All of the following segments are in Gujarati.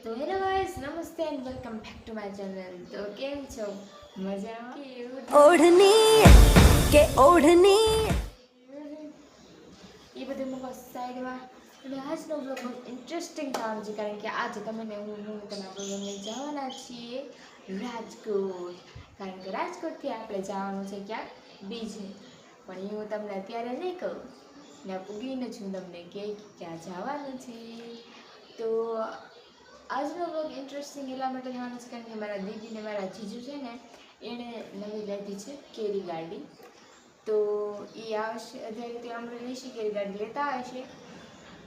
તો હેલો ગાઈસ, નમસ્તે and welcome back to my channel. તો કેમ છો? મજામાં? ઓઢની કે ઓઢની એ બધું મૂકો સાઈડમાં. અને આજનો બ્લોગ બહુ ઇન્ટરેસ્ટિંગ થવાનો છે, કારણ કે આજે તમે આપણે જવાના છીએ રાજકોટ. કારણ કે રાજકોટથી આપણે જવાનું છે ક્યાંક બીજે, પણ એ હું તમને અત્યારે નહીં કહું. ત્યાં પૂગીને જ હું તમને કહે ક્યાં જવાનું છે. તો આજનો બ્લોગ ઇન્ટરેસ્ટિંગ એટલા માટે થવાનો છે કારણ કે મારા દીદીને મારા જીજુ છે ને, એણે નવી લીધી છે કેરી ગાડી. તો એ આવશે અત્યારે તે અમરેલી કેરી ગાડી લેતા આવશે,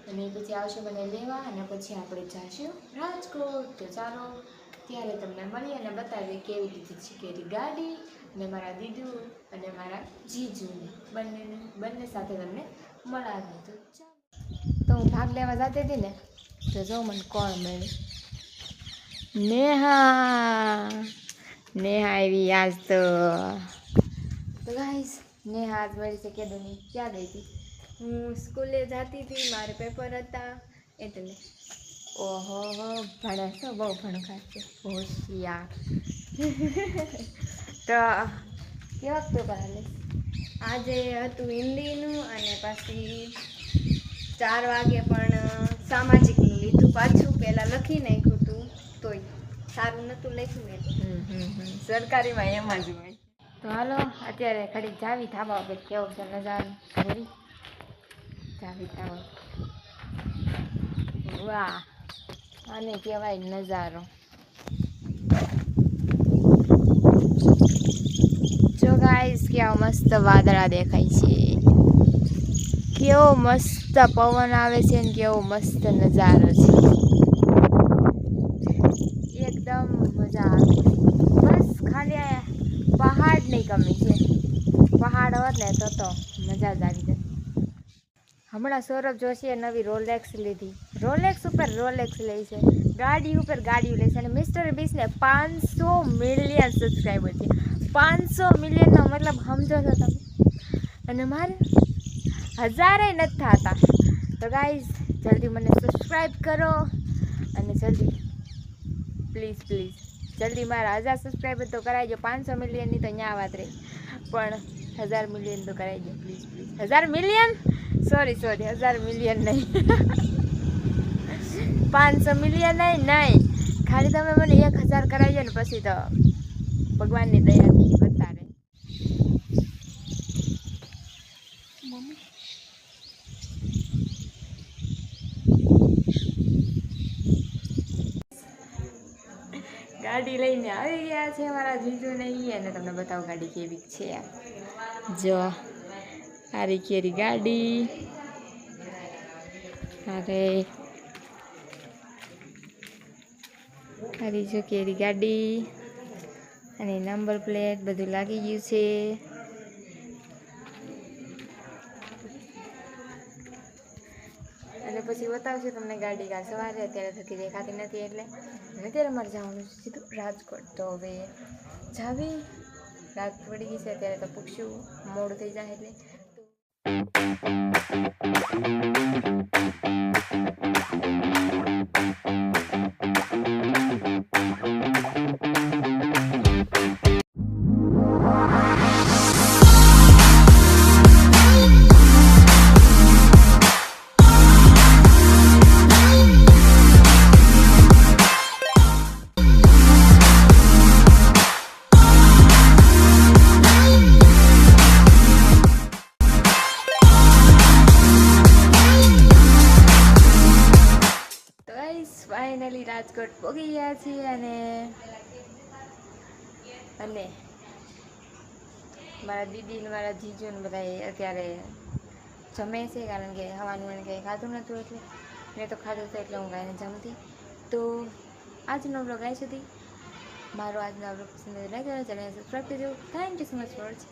અને પછી આવશે મને લેવા, અને પછી આપણે જઈશું રાજકોટ. તો ચાલો ત્યારે તમને મળી અને બતાવીએ કેવી રીતે છે કેરી ગાડી, અને મારા દીદુ અને મારા જીજુને બંને સાથે તમને મળાવી. તો હું ભાગ લેવા જતી હતી ને, તો જો મને કોણ મળ્યું. નેહા આવી આજ તો ગાઈસ, નેહા આજ મળી છે. કે દુની ક્યાં ગઈ હતી? હું સ્કૂલે જતી હતી, મારે પેપર હતા એટલે. ઓહો ભણે તો બહુ ભણકાર છે, હોશિયાર. તો કેવાક પેપર હાલે? આજે હતું હિન્દીનું, અને પછી 4 વાગે પણ સામાજિકનું લીધું પાછું. પહેલાં લખી નાખ્યું હતું તોય સારું નહોતું લખ્યું ને. સરકારીમાં એમ જ હોય. તો હાલો અત્યારે ઘડીક જાવી ધાબા ઉપર, કેવો છે નજારો જોઈ. જાવી ધાબા, વાહ આને કહેવાય નજારો. જો ગાઈસ, કેવા મસ્ત વાદળા દેખાય છે, કેવો મસ્ત પવન આવે છે, ને કેવો મસ્ત નજારો છે. એકદમ મજા આવે. બસ ખાલી પહાડની કમી છે. પહાડ હોત ને તો મજા જ આવી જાય. હમણાં સૌરભ જોશીએ નવી રોલેક્સ લીધી. રોલેક્સ ઉપર રોલેક્સ લે છે, ગાડી ઉપર ગાડીઓ લે છે, અને મિસ્ટર બીસને 500 મિલિયન સબસ્ક્રાઈબર છે. 500 મિલિયનનો મતલબ સમજો છો તમે? અને મારે 1000 નથી થતા. તો ગાઈઝ જલ્દી મને સબસ્ક્રાઈબ કરો, અને જલ્દી પ્લીઝ જલ્દી મારા 1000 સબસ્ક્રાઈબર તો કરાવજો. 500 મિલિયનની તો ન્યા વાત રહી, પણ 1000 મિલિયન તો કરાવજો પ્લીઝ. 1000 મિલિયન, સોરી 1000 મિલિયન નહીં. 500 મિલિયન નહીં, ખાલી તમે મને 1000 કરાવજો ને, પછી તો ભગવાનની દયાથી બતા રહે. ગાડી લઈને આવી ગયા છે મારા જીજુ નહીં, અને તમને બતાવો ગાડી કેવી છે. જો આરી કેરી ગાડી, અરે આરી જો કેરી ગાડી, અને નંબર પ્લેટ બધું લાગી ગયું છે. અને પછી બતાવશું તમને ગાડી કાં સવારે. અત્યારે થતી દેખાતી નથી એટલે. અને અત્યારે અમારે જવાનું છે સીધું રાજકોટ. તો હવે જાવી, રાત પડી ગઈ છે અત્યારે, તો પૂછશું મોડું થઈ જાય એટલે. ફાઇનલી રાજકોટ પહોંચી ગયા છીએ, અને મારા દીદી ને મારા જીજુ ને બધા અત્યારે જમે છે, કારણ કે ખાવાનું એને કંઈ ખાધું નહોતું, એટલે મેં તો ખાધું હતું એટલે હું ગાઈને જમતી. તો આજનો બ્લોગ અહીં સુધી. મારો આજનો બ્લોગ પસંદ લાગ્યો ચેનલ સબસ્ક્રાઈબ કરજો. Thank you so much for watching.